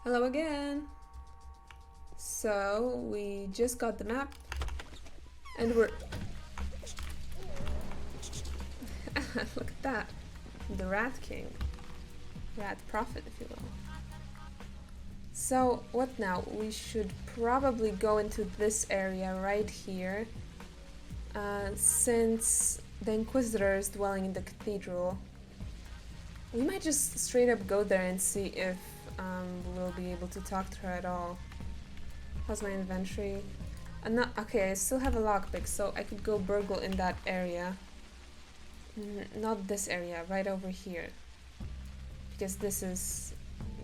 Hello again. So, we just got the map. And we're... Look at that. The Rat King. Rat Prophet, if you will. So, what now? We should probably go into this area right here. Since the Inquisitor is dwelling in the cathedral. We might just straight up go there and see if we'll be able to talk to her at all. How's my inventory? Okay, I still have a lockpick, so I could go burgle in that area. Not this area, right over here. Because this is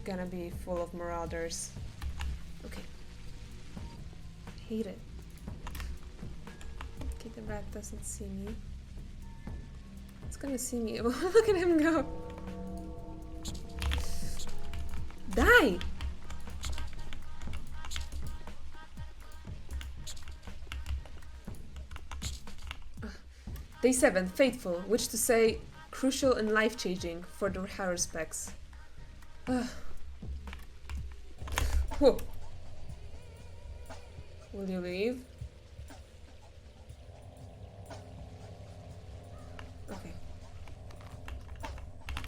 gonna be full of marauders. Okay. Hate it. Okay, the rat doesn't see me. It's gonna see me. Look at him go. Die! Day 7, Fateful, which to say, crucial and life-changing for the Haruspex. Whoa. Will you leave? Okay.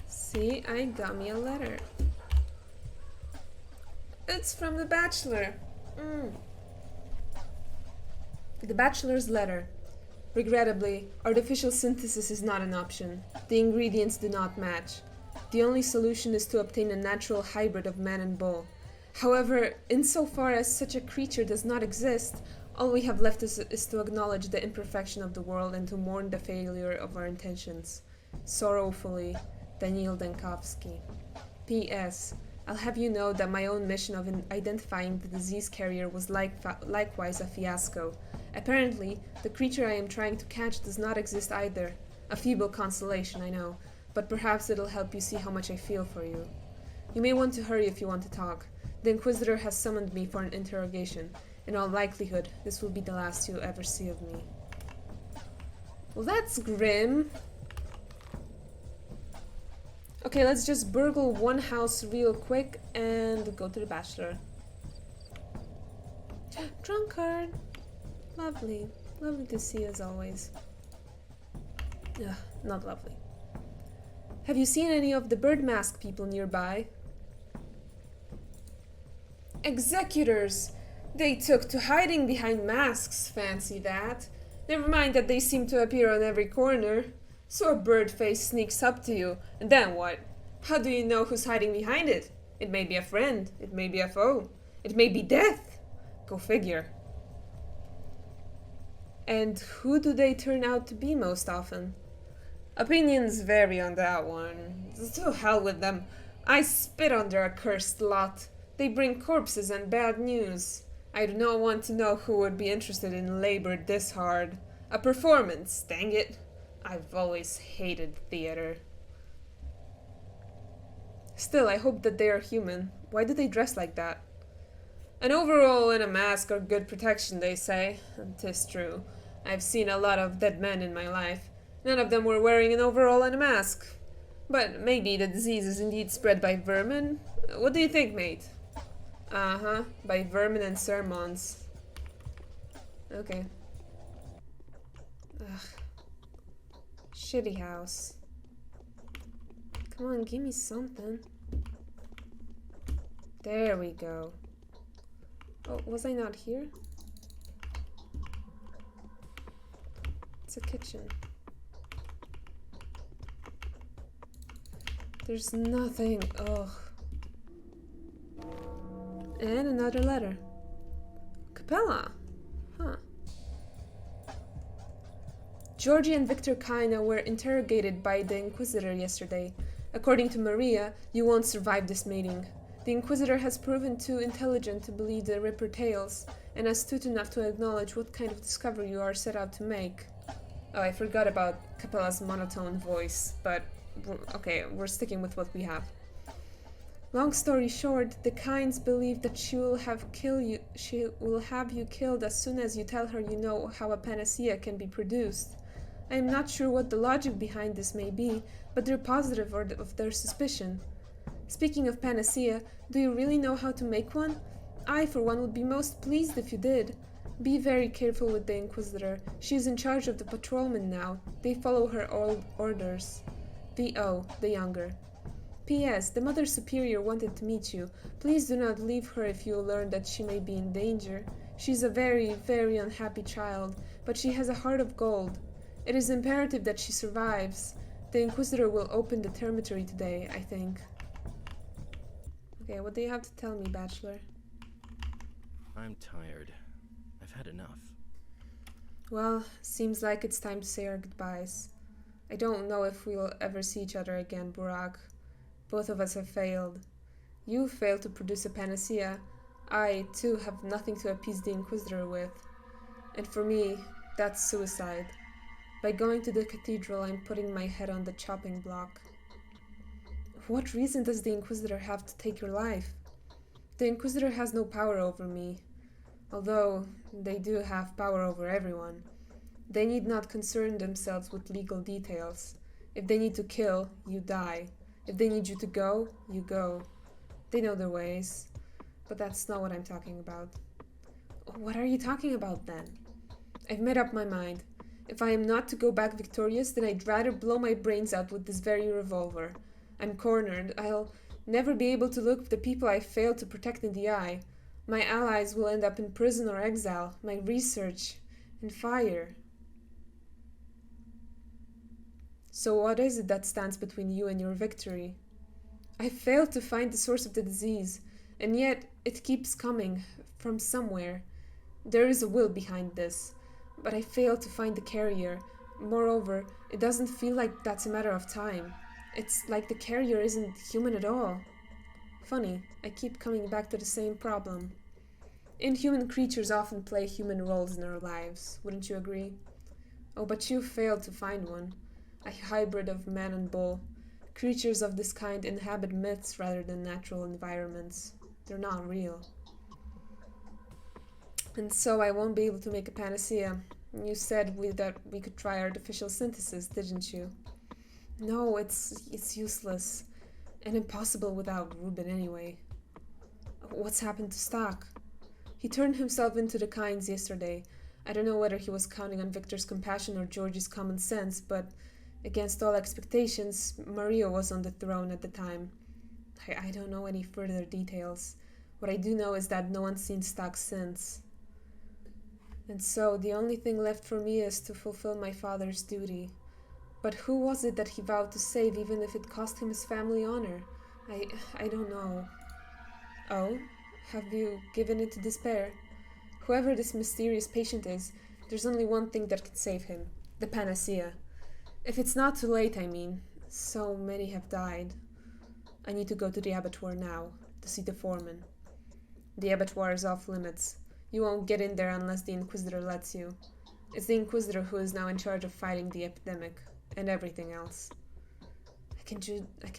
See, I got me a letter. It's from the Bachelor. The Bachelor's letter. Regrettably, artificial synthesis is not an option. The ingredients do not match. The only solution is to obtain a natural hybrid of man and bull. However, insofar as such a creature does not exist, all we have left is to acknowledge the imperfection of the world and to mourn the failure of our intentions. Sorrowfully, Daniel Dankowski. P.S. I'll have you know that my own mission of identifying the disease carrier was likewise a fiasco. Apparently, the creature I am trying to catch does not exist either. A feeble consolation, I know, but perhaps it'll help you see how much I feel for you. You may want to hurry if you want to talk. The Inquisitor has summoned me for an interrogation. In all likelihood, this will be the last you'll ever see of me. Well, that's grim. Okay, let's just burgle one house real quick and go to the Bachelor. Drunkard! Lovely. Lovely to see as always. Ugh, not lovely. Have you seen any of the bird mask people nearby? Executors! They took to hiding behind masks, fancy that. Never mind that they seem to appear on every corner. So a bird face sneaks up to you, and then what? How do you know who's hiding behind it? It may be a friend, it may be a foe, it may be death. Go figure. And who do they turn out to be most often? Opinions vary on that one. To hell with them. I spit on their accursed lot. They bring corpses and bad news. I do not want to know who would be interested in labor this hard. A performance, dang it. I've always hated theater. Still, I hope that they are human. Why do they dress like that? An overall and a mask are good protection, they say. And 'tis true. I've seen a lot of dead men in my life. None of them were wearing an overall and a mask. But maybe the disease is indeed spread by vermin? What do you think, mate? Uh-huh, by vermin and sermons. Okay. Ugh. Shitty house. Come on, give me something. There we go. Oh, was I not here? It's a kitchen. There's nothing. Ugh. And another letter. Capella. Huh. Georgie and Victor Kaina were interrogated by the Inquisitor yesterday. According to Maria, you won't survive this meeting. The Inquisitor has proven too intelligent to believe the Ripper tales, and astute enough to acknowledge what kind of discovery you are set out to make. Oh, I forgot about Capella's monotone voice, but okay, we're sticking with what we have. Long story short, the Kynes believe that she will have you killed as soon as you tell her you know how a panacea can be produced. I am not sure what the logic behind this may be, but they're positive of their suspicion. Speaking of panacea, do you really know how to make one? I, for one, would be most pleased if you did. Be very careful with the Inquisitor. She is in charge of the patrolmen now. They follow her old orders. V.O., the younger. P.S. The Mother Superior wanted to meet you. Please do not leave her if you learn that she may be in danger. She is a very, very unhappy child, but she has a heart of gold. It is imperative that she survives. The Inquisitor will open the termitory today, I think. Okay, what do you have to tell me, Bachelor? I'm tired. I've had enough. Well, seems like it's time to say our goodbyes. I don't know if we'll ever see each other again, Burak. Both of us have failed. You failed to produce a panacea. I, too, have nothing to appease the Inquisitor with. And for me, that's suicide. By going to the cathedral, I'm putting my head on the chopping block. What reason does the Inquisitor have to take your life? The Inquisitor has no power over me, although they do have power over everyone. They need not concern themselves with legal details. If they need to kill, you die. If they need you to go, you go. They know their ways. But that's not what I'm talking about. What are you talking about then? I've made up my mind. If I am not to go back victorious, then I'd rather blow my brains out with this very revolver. I'm cornered. I'll never be able to look the people I failed to protect in the eye. My allies will end up in prison or exile. My research in fire. So what is it that stands between you and your victory? I failed to find the source of the disease, and yet it keeps coming from somewhere. There is a will behind this, but I failed to find the carrier. Moreover, it doesn't feel like that's a matter of time. It's like the carrier isn't human at all. Funny, I keep coming back to the same problem. Inhuman creatures often play human roles in our lives, wouldn't you agree? Oh, but you failed to find one. A hybrid of man and bull. Creatures of this kind inhabit myths rather than natural environments. They're not real. And so I won't be able to make a panacea. You said that we could try artificial synthesis, didn't you? No, it's useless. And impossible without Reuben anyway. What's happened to Stock? He turned himself into the Kinds yesterday. I don't know whether he was counting on Victor's compassion or George's common sense, but against all expectations, Maria was on the throne at the time. I don't know any further details. What I do know is that no one's seen Stock since. And so the only thing left for me is to fulfill my father's duty. But who was it that he vowed to save, even if it cost him his family honor? I don't know. Oh? Have you given in to despair? Whoever this mysterious patient is, there's only one thing that could save him. The panacea. If it's not too late, I mean. So many have died. I need to go to the abattoir now, to see the foreman. The abattoir is off limits. You won't get in there unless the Inquisitor lets you. It's the Inquisitor who is now in charge of fighting the epidemic, and everything else. I can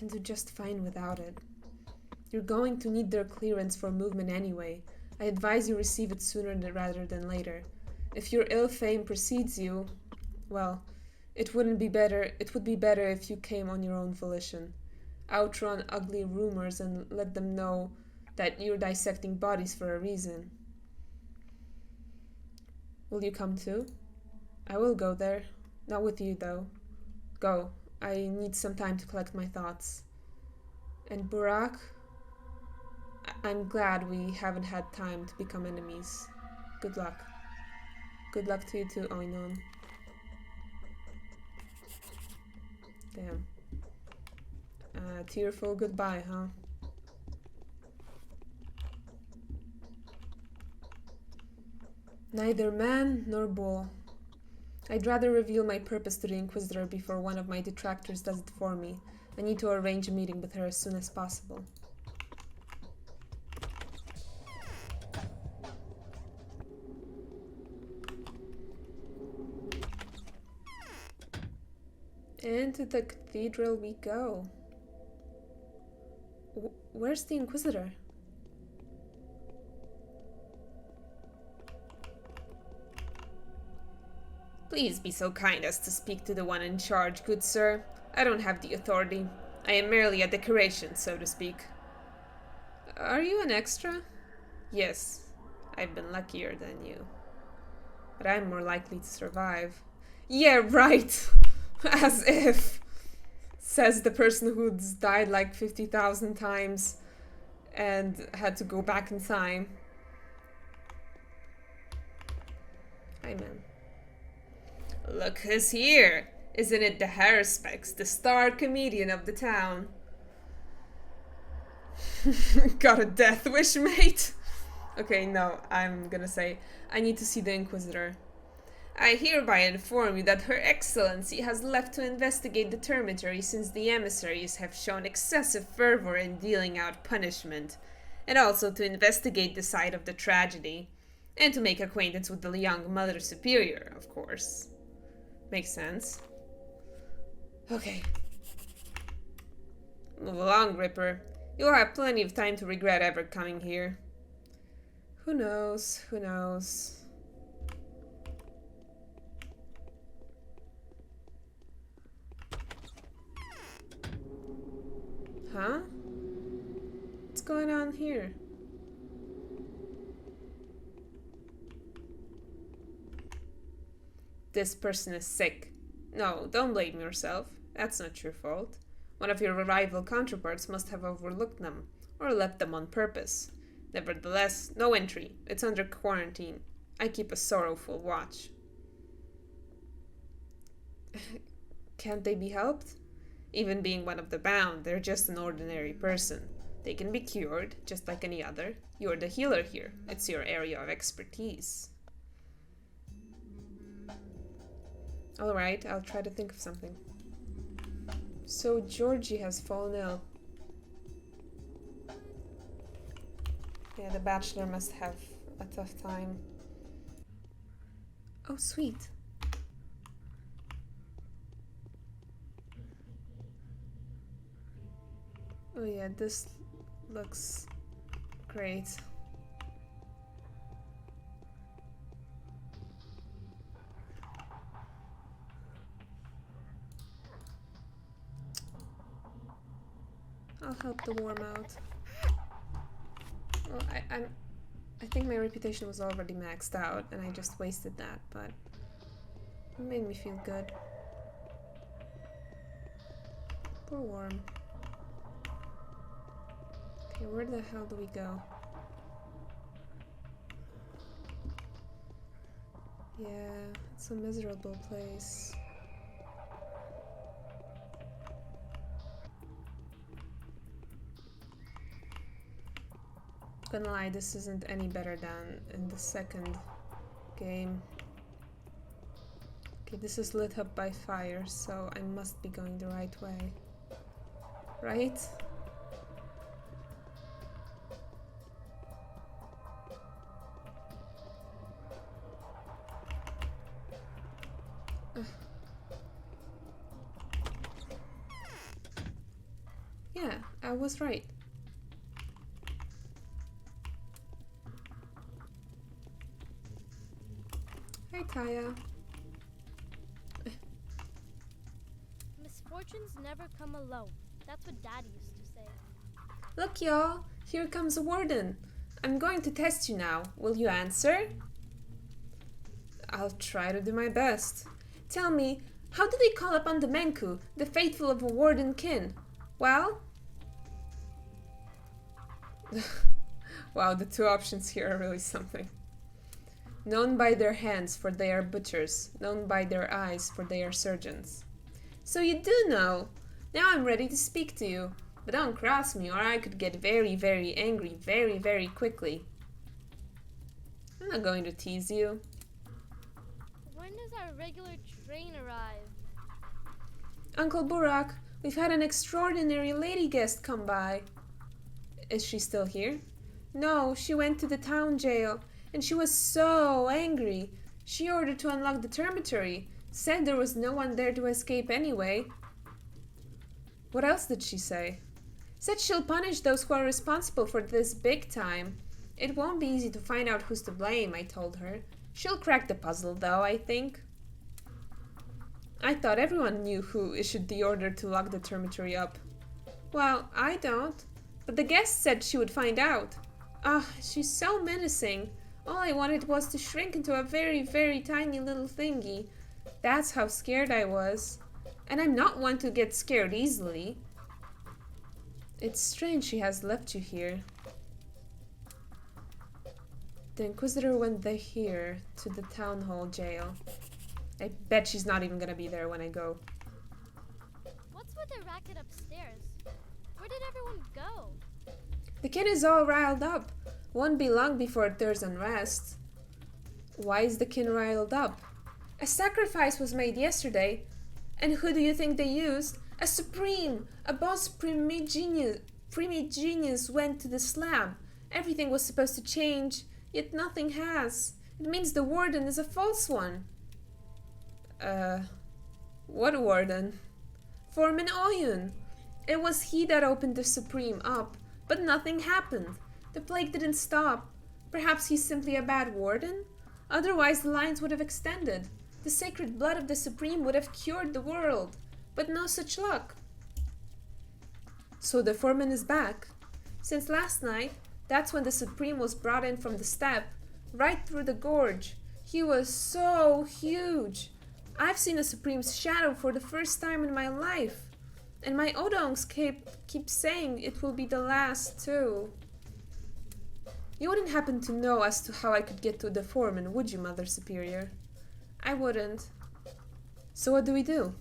do just fine without it. You're going to need their clearance for movement anyway. I advise you receive it sooner rather than later. If your ill fame precedes you, well, it would be better if you came on your own volition. Outrun ugly rumors and let them know that you're dissecting bodies for a reason. Will you come too? I will go there. Not with you, though. Go. I need some time to collect my thoughts. And Burak, I'm glad we haven't had time to become enemies. Good luck. Good luck to you too, Oinon. Damn. Tearful goodbye, huh? Neither man nor bull. I'd rather reveal my purpose to the Inquisitor before one of my detractors does it for me. I need to arrange a meeting with her as soon as possible. Into the cathedral we go. Where's the Inquisitor? Please be so kind as to speak to the one in charge, good sir. I don't have the authority. I am merely a decoration, so to speak. Are you an extra? Yes, I've been luckier than you. But I'm more likely to survive. Yeah, right! As if! Says the person who's died like 50,000 times and had to go back in time. Hi, man. Look who's here! Isn't it the Haruspex, the star comedian of the town? Got a death wish, mate? Okay, no, I'm gonna say, I need to see the Inquisitor. I hereby inform you that Her Excellency has left to investigate the dormitory since the emissaries have shown excessive fervor in dealing out punishment, and also to investigate the site of the tragedy, and to make acquaintance with the young Mother Superior, of course. Makes sense. Okay. Move along, Ripper. You'll have plenty of time to regret ever coming here. Who knows? Who knows? Huh? What's going on here? This person is sick. No, don't blame yourself. That's not your fault. One of your rival counterparts must have overlooked them, or left them on purpose. Nevertheless, no entry. It's under quarantine. I keep a sorrowful watch. Can't they be helped? Even being one of the bound, they're just an ordinary person. They can be cured, just like any other. You're the healer here. It's your area of expertise. Alright, I'll try to think of something. So Georgie has fallen ill. Yeah, the bachelor must have a tough time. Oh, sweet. Oh yeah, this looks great. I'll help the worm out. Well, I think my reputation was already maxed out, and I just wasted that, but it made me feel good. Poor worm. Okay, where the hell do we go? Yeah, it's a miserable place. Gonna lie, this isn't any better than in the second game. Okay, this is lit up by fire, so I must be going the right way. Right? Ugh. Yeah, I was right. Hi, Kaya. Misfortunes never come alone. That's what Dad used to say. Look, y'all. Here comes a warden. I'm going to test you now. Will you answer? I'll try to do my best. Tell me, how do they call upon the Menku, the faithful of a warden kin? Well? Wow, the two options here are really something. Known by their hands, for they are butchers. Known by their eyes, for they are surgeons. So you do know. Now I'm ready to speak to you. But don't cross me, or I could get very, very angry very, very quickly. I'm not going to tease you. When does our regular train arrive? Uncle Burak, we've had an extraordinary lady guest come by. Is she still here? No, she went to the town jail, and she was so angry. She ordered to unlock the dormitory, said there was no one there to escape anyway. What else did she say? Said she'll punish those who are responsible for this big time. It won't be easy to find out who's to blame, I told her. She'll crack the puzzle, though, I think. I thought everyone knew who issued the order to lock the dormitory up. Well, I don't. But the guest said she would find out. Ah, she's so menacing. All I wanted was to shrink into a very, very tiny little thingy. That's how scared I was. And I'm not one to get scared easily. It's strange she has left you here. The Inquisitor went here to the town hall jail. I bet she's not even gonna be there when I go. What's with the racket upstairs? Where did everyone go? The kid is all riled up. Won't be long before there's unrest. Why is the kin riled up? A sacrifice was made yesterday. And who do you think they used? A supreme! A boss primigenius went to the slab. Everything was supposed to change, yet nothing has. It means the warden is a false one. What warden? Foreman Oyun. It was he that opened the supreme up, but nothing happened. The plague didn't stop. Perhaps he's simply a bad warden? Otherwise the lines would have extended. The sacred blood of the Supreme would have cured the world. But no such luck. So the foreman is back. Since last night, that's when the Supreme was brought in from the steppe, right through the gorge. He was so huge. I've seen a Supreme's shadow for the first time in my life. And my Odongs keep saying it will be the last too. You wouldn't happen to know as to how I could get to the foreman, would you, Mother Superior? I wouldn't. So what do we do?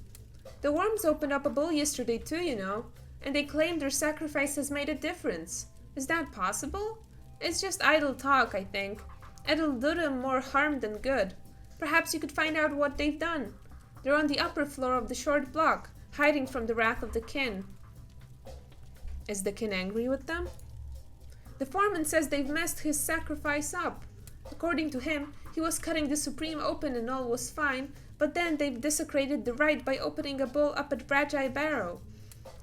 The worms opened up a bull yesterday too, you know, and they claim their sacrifice has made a difference. Is that possible? It's just idle talk, I think. It'll do them more harm than good. Perhaps you could find out what they've done. They're on the upper floor of the short block, hiding from the wrath of the kin. Is the kin angry with them? The foreman says they've messed his sacrifice up. According to him, he was cutting the Supreme open and all was fine, but then they've desecrated the rite by opening a bowl up at Rajai Barrow.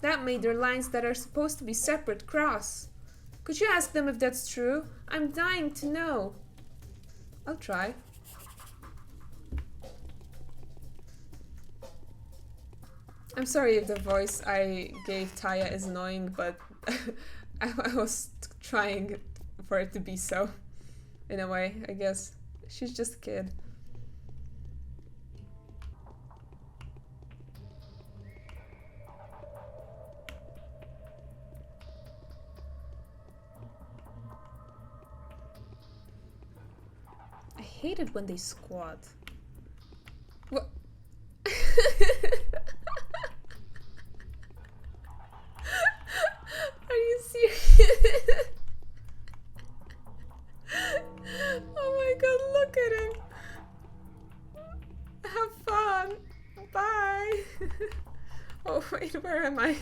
That made their lines that are supposed to be separate cross. Could you ask them if that's true? I'm dying to know. I'll try. I'm sorry if the voice I gave Taya is annoying, but I was trying for it to be so. In a way, I guess. She's just a kid. I hate it when they squat. What? Are you serious? Oh my god, look at him. Have fun. Bye. Oh wait, where am I?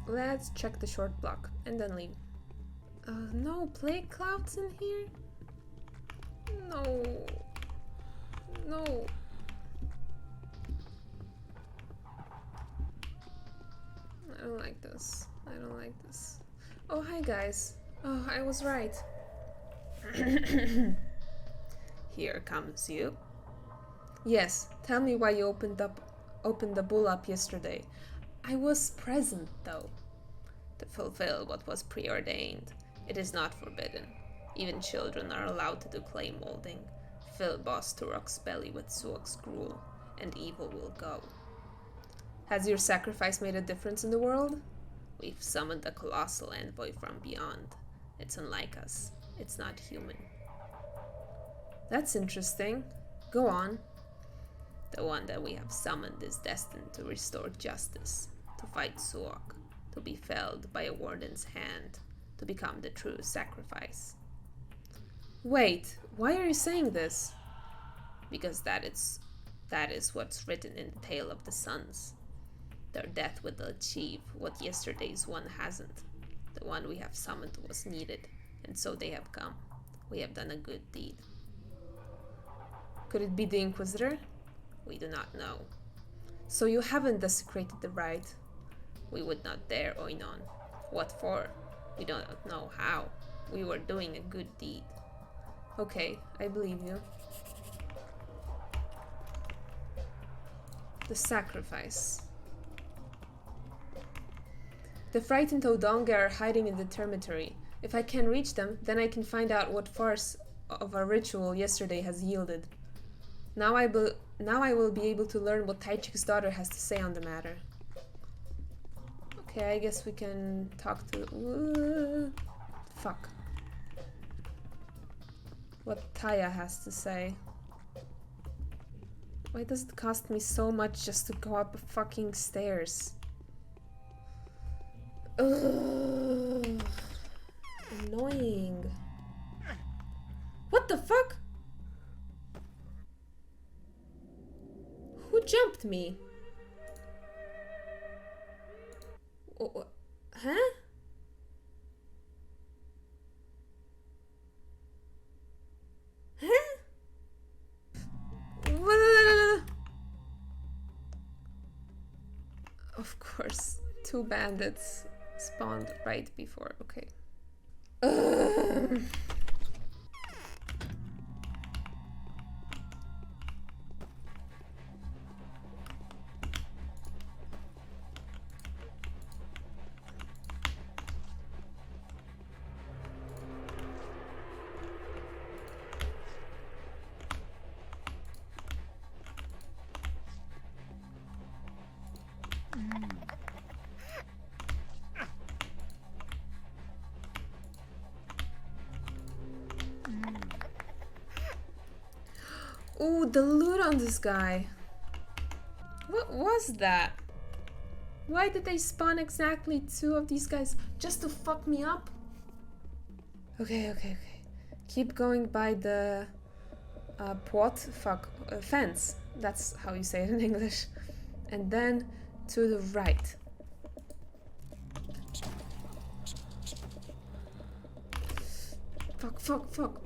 Let's check the short block and then leave. No plague clouds in here? No. No. I don't like this. I don't like this. Oh, hi guys. Oh, I was right. Here comes you. Yes, tell me why you opened the bull up yesterday. I was present, though. To fulfill what was preordained. It is not forbidden. Even children are allowed to do clay molding. Fill Boss Turok's belly with Suok's gruel, and evil will go. Has your sacrifice made a difference in the world? We've summoned a colossal envoy from beyond. It's unlike us. It's not human. That's interesting. Go on. The one that we have summoned is destined to restore justice, to fight Suok, to be felled by a warden's hand, to become the true sacrifice. Wait, why are you saying this? Because that is what's written in the Tale of the Sons. Their death will achieve what yesterday's one hasn't. The one we have summoned was needed, and so they have come. We have done a good deed. Could it be the Inquisitor? We do not know. So you haven't desecrated the rite? We would not dare, Oinon. What for? We don't know how. We were doing a good deed. Okay, I believe you. The sacrifice. The frightened Odonga are hiding in the dormitory. If I can reach them, then I can find out what farce of our ritual yesterday has yielded. Now I will be able to learn what Taichik's daughter has to say on the matter. Okay, I guess we can talk to... fuck. What Taya has to say. Why does it cost me so much just to go up fucking stairs? Ugh. Annoying. What the fuck? Who jumped me? Oh, huh? Huh? Of course, 2 bandits spawned right before. Okay. Ooh, the loot on this guy. What was that? Why did they spawn exactly 2 of these guys? Just to fuck me up? Okay. Keep going by the... fence. That's how you say it in English. And then to the right. Fuck.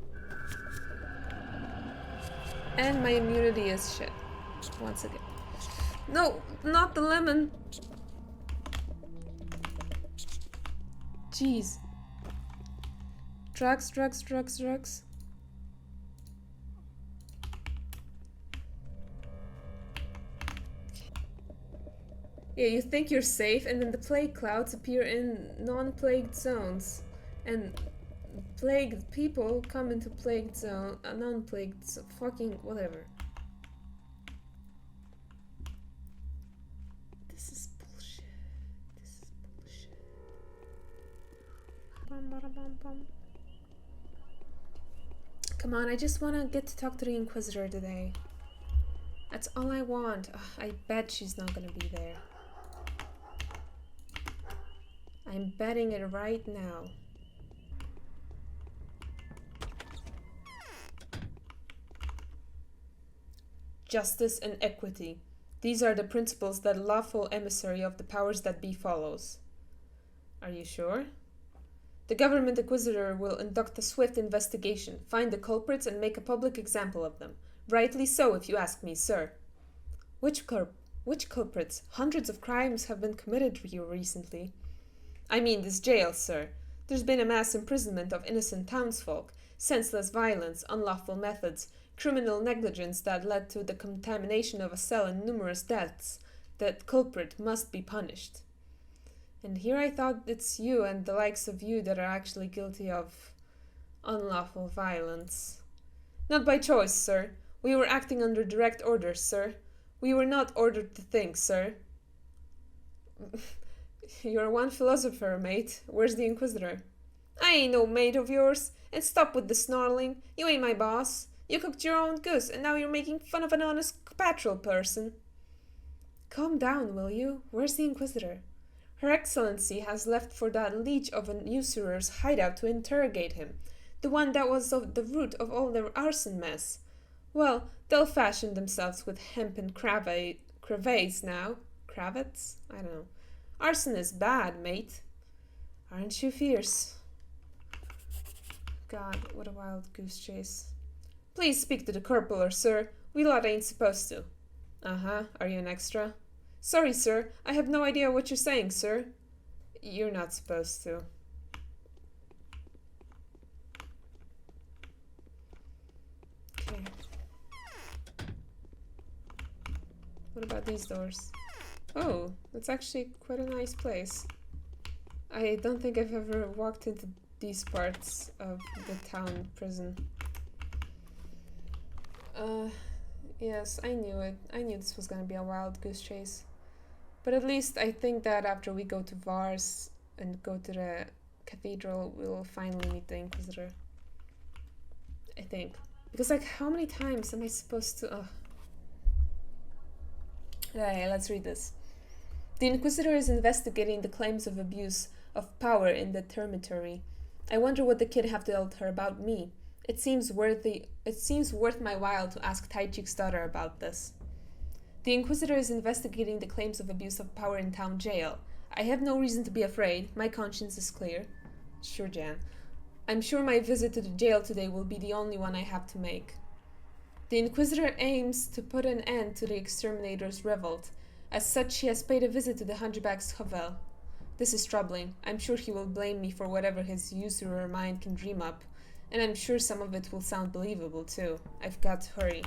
And my immunity is shit. Once again. No, not the lemon. Jeez. Drugs. Yeah, you think you're safe, and then the plague clouds appear in non-plagued zones. And plagued people come into plagued zone, non-plagued fucking whatever. This is bullshit. Come on, I just want to get to talk to the Inquisitor today. That's all I want. Ugh, I bet she's not gonna be there. I'm betting it right now. Justice and equity. These are the principles that a lawful emissary of the powers that be follows. Are you sure? The government inquisitor will conduct a swift investigation, find the culprits, and make a public example of them. Rightly so, if you ask me, sir. Which culprits? Hundreds of crimes have been committed here recently. I mean this jail, sir. There's been a mass imprisonment of innocent townsfolk, senseless violence, unlawful methods, criminal negligence that led to the contamination of a cell and numerous deaths. That culprit must be punished. And here I thought it's you and the likes of you that are actually guilty of unlawful violence. Not by choice, sir. We were acting under direct orders, sir. We were not ordered to think, sir. You're one philosopher, mate. Where's the Inquisitor? I ain't no mate of yours. And stop with the snarling. You ain't my boss. You cooked your own goose, and now you're making fun of an honest patrol person. Calm down, will you? Where's the Inquisitor? Her Excellency has left for that leech of an usurer's hideout to interrogate him. The one that was the root of all the arson mess. Well, they'll fashion themselves with hempen cravats now. Cravats? I don't know. Arson is bad, mate. Aren't you fierce? God, what a wild goose chase. Please speak to the corporal, sir. We lot ain't supposed to. Uh-huh. Are you an extra? Sorry, sir. I have no idea what you're saying, sir. You're not supposed to. Okay. What about these doors? Oh, that's actually quite a nice place. I don't think I've ever walked into these parts of the town prison. Yes, I knew it. I knew this was gonna be a wild goose chase. But at least I think that after we go to Vars and go to the cathedral, we'll finally meet the Inquisitor. I think. Because, like, how many times am I supposed to... Okay, let's read this. The Inquisitor is investigating the claims of abuse of power in the Termitory. I wonder what the kid have to tell her about me. It seems worth my while to ask Taichik's daughter about this. The Inquisitor is investigating the claims of abuse of power in town jail. I have no reason to be afraid. My conscience is clear. Sure, Jan. I'm sure my visit to the jail today will be the only one I have to make. The Inquisitor aims to put an end to the exterminator's revolt. As such, he has paid a visit to the Hunchback's hovel. This is troubling. I'm sure he will blame me for whatever his usurer mind can dream up. And I'm sure some of it will sound believable, too. I've got to hurry.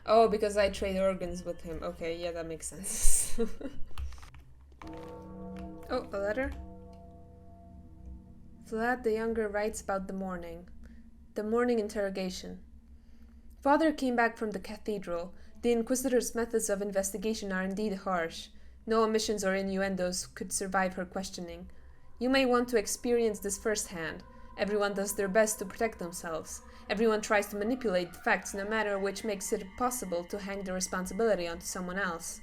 Oh, because I trade organs with him. Okay, yeah, that makes sense. Oh, a letter? Vlad the Younger writes about the morning. The morning interrogation. Father came back from the cathedral. The Inquisitor's methods of investigation are indeed harsh. No omissions or innuendos could survive her questioning. You may want to experience this firsthand. Everyone does their best to protect themselves. Everyone tries to manipulate the facts in a manner which makes it possible to hang the responsibility onto someone else.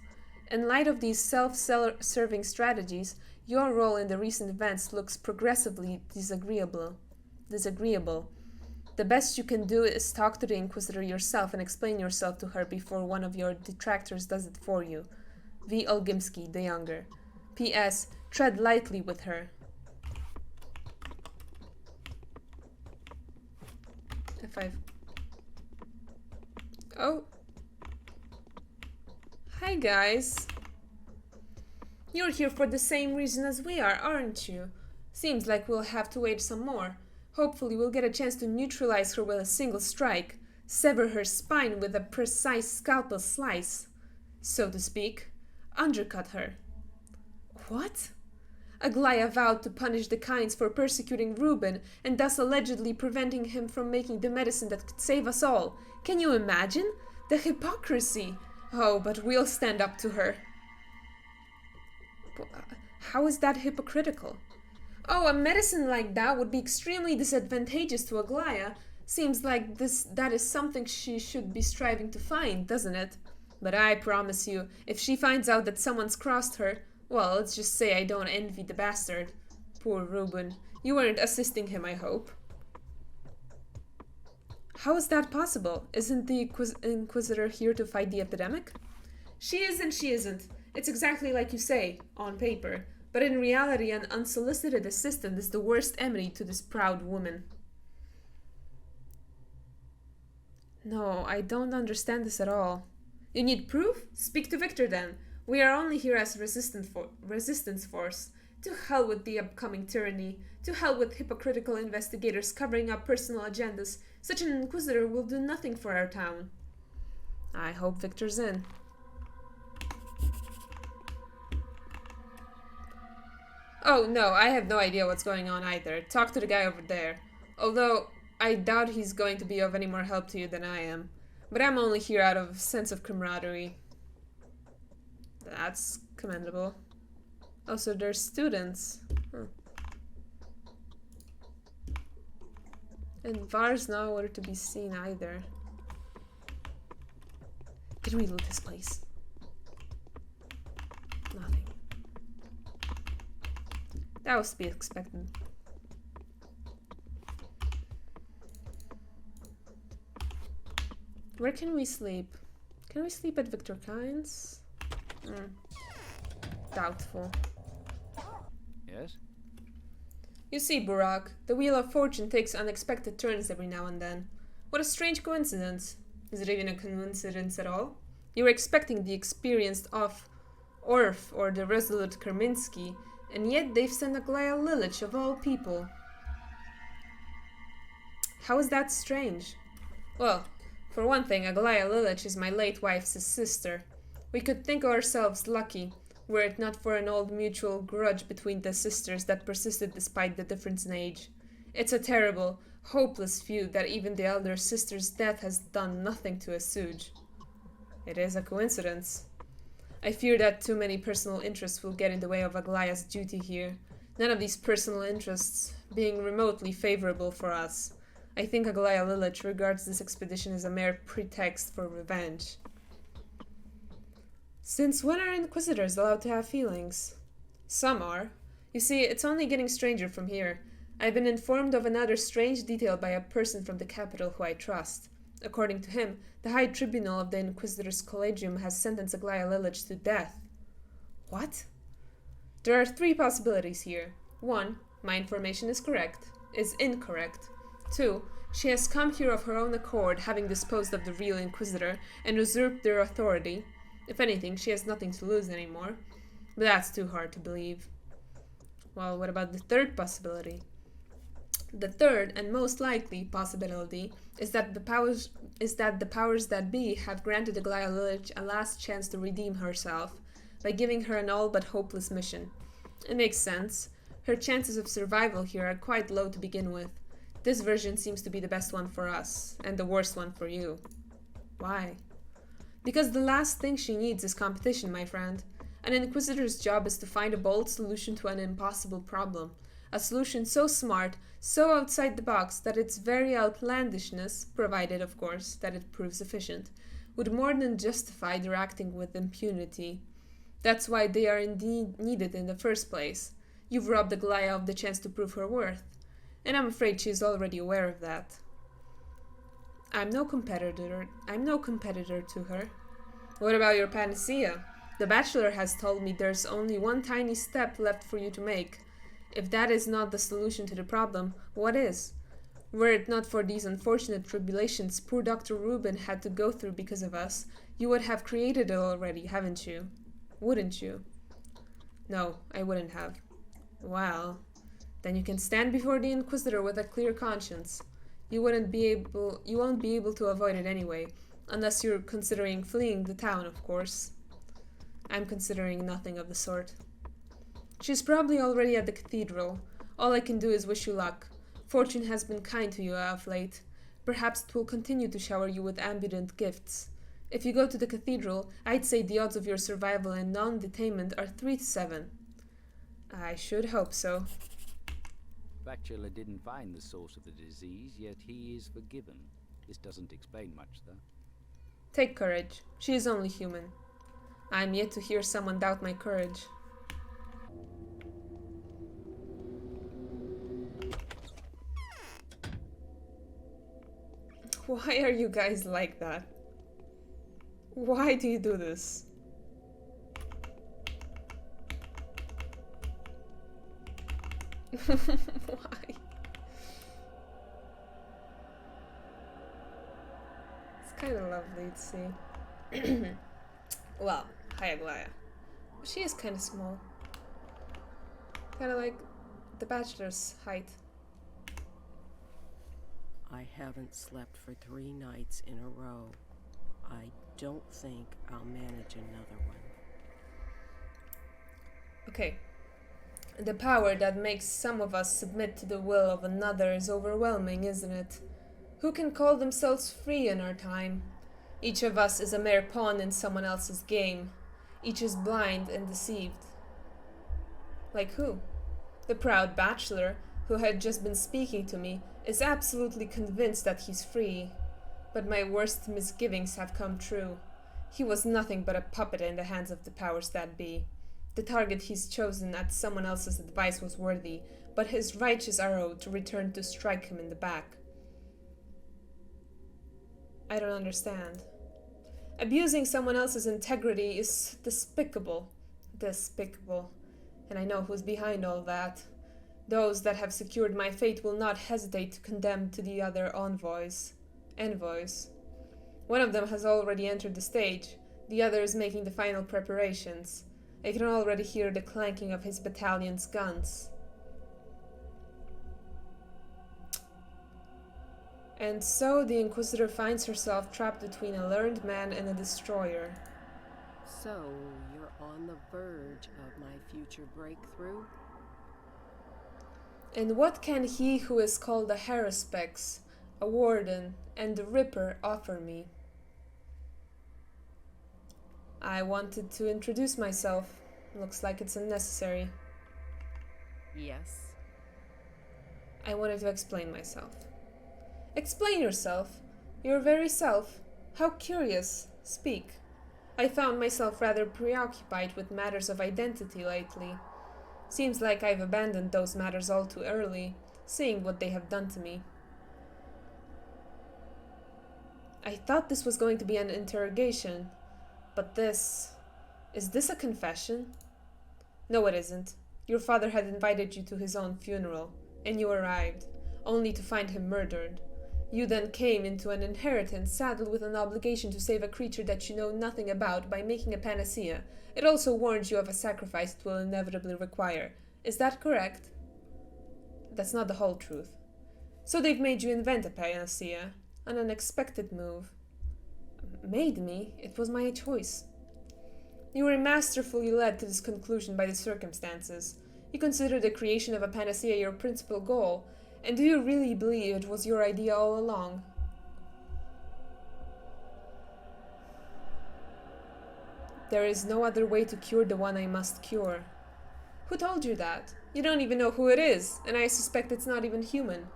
In light of these self-serving strategies, your role in the recent events looks progressively disagreeable. The best you can do is talk to the Inquisitor yourself and explain yourself to her before one of your detractors does it for you. V. Olgimsky, the Younger. P.S. Tread lightly with her. F5. Oh. Hi, guys. You're here for the same reason as we are, aren't you? Seems like we'll have to wait some more. Hopefully we'll get a chance to neutralize her with a single strike. Sever her spine with a precise scalpel slice. So to speak. Undercut her. What? Aglaya vowed to punish the Kynes for persecuting Reuben and thus allegedly preventing him from making the medicine that could save us all. Can you imagine? The hypocrisy! Oh, but we'll stand up to her. How is that hypocritical? Oh, a medicine like that would be extremely disadvantageous to Aglaya. Seems like that is something she should be striving to find, doesn't it? But I promise you, if she finds out that someone's crossed her, well, let's just say I don't envy the bastard. Poor Reuben. You weren't assisting him, I hope. How is that possible? Isn't the Inquisitor here to fight the epidemic? She is and she isn't. It's exactly like you say, on paper. But in reality, an unsolicited assistant is the worst enemy to this proud woman. No, I don't understand this at all. You need proof? Speak to Victor then. We are only here as resistance force. To hell with the upcoming tyranny. To hell with hypocritical investigators covering up personal agendas. Such an inquisitor will do nothing for our town. I hope Victor's in. Oh, no, I have no idea what's going on either. Talk to the guy over there. Although, I doubt he's going to be of any more help to you than I am. But I'm only here out of a sense of camaraderie. That's commendable. Also, they're students. Huh. And Var's nowhere to be seen either. Did we loot this place? Nothing. That was to be expected. Where can we sleep? Can we sleep at Victor Kynes? Doubtful. Yes? You see, Burak, the Wheel of Fortune takes unexpected turns every now and then. What a strange coincidence. Is it even a coincidence at all? You were expecting the experienced Orf or the resolute Kerminsky, and yet they've sent Aglaya Lilich of all people. How is that strange? Well, For one thing, Aglaya Lilich is my late wife's sister. We could think ourselves lucky, were it not for an old mutual grudge between the sisters that persisted despite the difference in age. It's a terrible, hopeless feud that even the elder sister's death has done nothing to assuage. It is a coincidence. I fear that too many personal interests will get in the way of Aglaya's duty here. None of these personal interests being remotely favorable for us. I think Aglaya Lilich regards this expedition as a mere pretext for revenge. Since when are Inquisitors allowed to have feelings? Some are. You see, it's only getting stranger from here. I've been informed of another strange detail by a person from the capital who I trust. According to him, the High Tribunal of the Inquisitors' Collegium has sentenced Aglaya Lilich to death. What? There are three possibilities here. 1. My information is incorrect. 2. She has come here of her own accord, having disposed of the real Inquisitor, and usurped their authority. If anything, she has nothing to lose anymore. But that's too hard to believe. Well, what about the third possibility? The third and most likely possibility is that the powers that be have granted Aglaya Lilich a last chance to redeem herself by giving her an all but hopeless mission. It makes sense. Her chances of survival here are quite low to begin with. This version seems to be the best one for us, and the worst one for you. Why? Because the last thing she needs is competition, my friend. An Inquisitor's job is to find a bold solution to an impossible problem. A solution so smart, so outside the box that its very outlandishness, provided, of course, that it proves efficient, would more than justify their acting with impunity. That's why they are indeed needed in the first place. You've robbed Aglaya of the chance to prove her worth, and I'm afraid she is already aware of that. I'm no competitor to her. What about your panacea? The Bachelor has told me there's only one tiny step left for you to make. If that is not the solution to the problem, what is? Were it not for these unfortunate tribulations poor Dr. Rubin had to go through because of us, you would have created it already, haven't you? Wouldn't you? No, I wouldn't have. Well, then you can stand before the Inquisitor with a clear conscience. You won't be able to avoid it anyway, unless you're considering fleeing the town, of course. I'm considering nothing of the sort. She's probably already at the cathedral. All I can do is wish you luck. Fortune has been kind to you of late. Perhaps it will continue to shower you with abundant gifts. If you go to the cathedral, I'd say the odds of your survival and non-detainment are 3 to 7. I should hope so. Bachelor didn't find the source of the disease, yet he is forgiven. This doesn't explain much, though. Take courage. She is only human. I'm yet to hear someone doubt my courage. Why are you guys like that? Why do you do this? Why? It's kind of lovely to see. Well, hi Aglaya. She is kind of small. Kind of like the Bachelor's height. I haven't slept for 3 nights in a row. I don't think I'll manage another one. Okay. The power that makes some of us submit to the will of another is overwhelming, isn't it? Who can call themselves free in our time? Each of us is a mere pawn in someone else's game. Each is blind and deceived. Like who? The proud Bachelor, who had just been speaking to me, is absolutely convinced that he's free. But my worst misgivings have come true. He was nothing but a puppet in the hands of the powers that be. The target he's chosen at someone else's advice was worthy, but his righteous arrow to return to strike him in the back. I don't understand. Abusing someone else's integrity is despicable. Despicable. And I know who's behind all that. Those that have secured my fate will not hesitate to condemn to the other envoys. One of them has already entered the stage. The other is making the final preparations. I can already hear the clanking of his battalion's guns. And so the Inquisitor finds herself trapped between a learned man and a destroyer. So, you're on the verge of my future breakthrough? And what can he who is called a Haruspex, a warden, and the Ripper offer me? I wanted to introduce myself. Looks like it's unnecessary. Yes. I wanted to explain myself. Explain yourself. Your very self. How curious. Speak. I found myself rather preoccupied with matters of identity lately. Seems like I've abandoned those matters all too early, seeing what they have done to me. I thought this was going to be an interrogation, but this... Is this a confession? No, it isn't. Your father had invited you to his own funeral, and you arrived, only to find him murdered. You then came into an inheritance saddled with an obligation to save a creature that you know nothing about by making a panacea. It also warns you of a sacrifice it will inevitably require. Is that correct? That's not the whole truth. So they've made you invent a panacea. An unexpected move. Made me? It was my choice. You were masterfully led to this conclusion by the circumstances. You consider the creation of a panacea your principal goal, and do you really believe it was your idea all along? There is no other way to cure the one I must cure. Who told you that? You don't even know who it is, and I suspect it's not even human.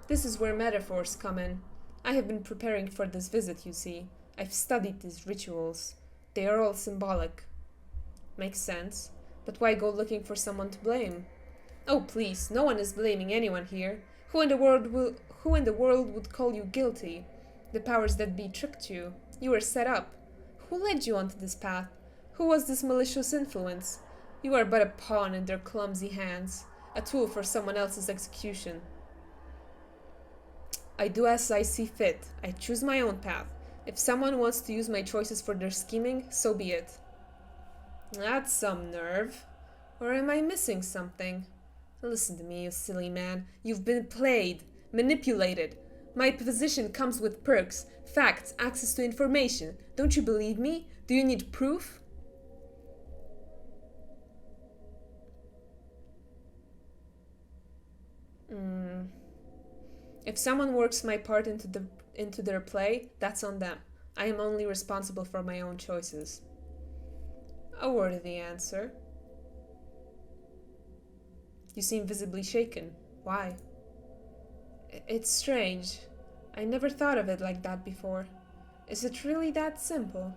This is where metaphors come in. I have been preparing for this visit, you see. I've studied these rituals. They are all symbolic. Makes sense. But why go looking for someone to blame? Oh, please, no one is blaming anyone here. Who in the world would call you guilty? The powers that be tricked you. You were set up. Who led you onto this path? Who was this malicious influence? You are but a pawn in their clumsy hands, a tool for someone else's execution. I do as I see fit. I choose my own path. If someone wants to use my choices for their scheming, so be it. That's some nerve. Or am I missing something? Listen to me, you silly man. You've been played, manipulated. My position comes with perks, facts, access to information. Don't you believe me? Do you need proof? If someone works my part into their play, that's on them. I am only responsible for my own choices. A worthy answer. You seem visibly shaken. Why? It's strange. I never thought of it like that before. Is it really that simple?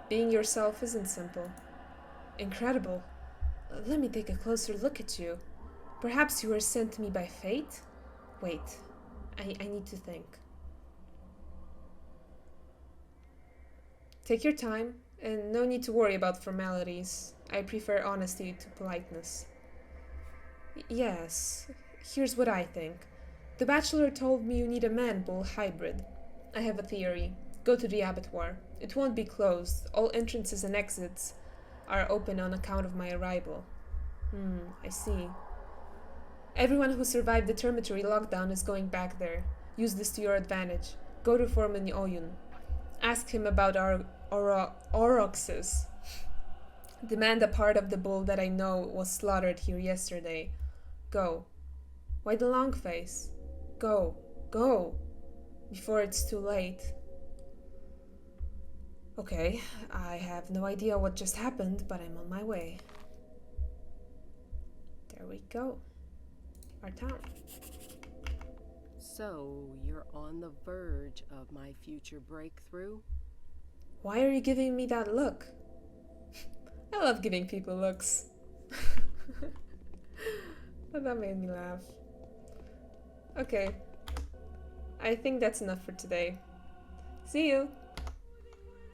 Being yourself isn't simple. Incredible. Let me take a closer look at you. Perhaps you were sent to me by fate? Wait, I need to think. Take your time, and no need to worry about formalities. I prefer honesty to politeness. Yes, here's what I think. The bachelor told me you need a man-bull hybrid. I have a theory. Go to the abattoir. It won't be closed. All entrances and exits are open on account of my arrival. I see. Everyone who survived the termitory lockdown is going back there. Use this to your advantage. Go to Foreman Oyun. Ask him about our Oroxes. Demand a part of the bull that I know was slaughtered here yesterday. Go. Why the long face? Go. Go. Before it's too late. Okay, I have no idea what just happened, but I'm on my way. There we go. Our town. So, you're on the verge of my future breakthrough? Why are you giving me that look? I love giving people looks. But that made me laugh. Okay. I think that's enough for today. See you!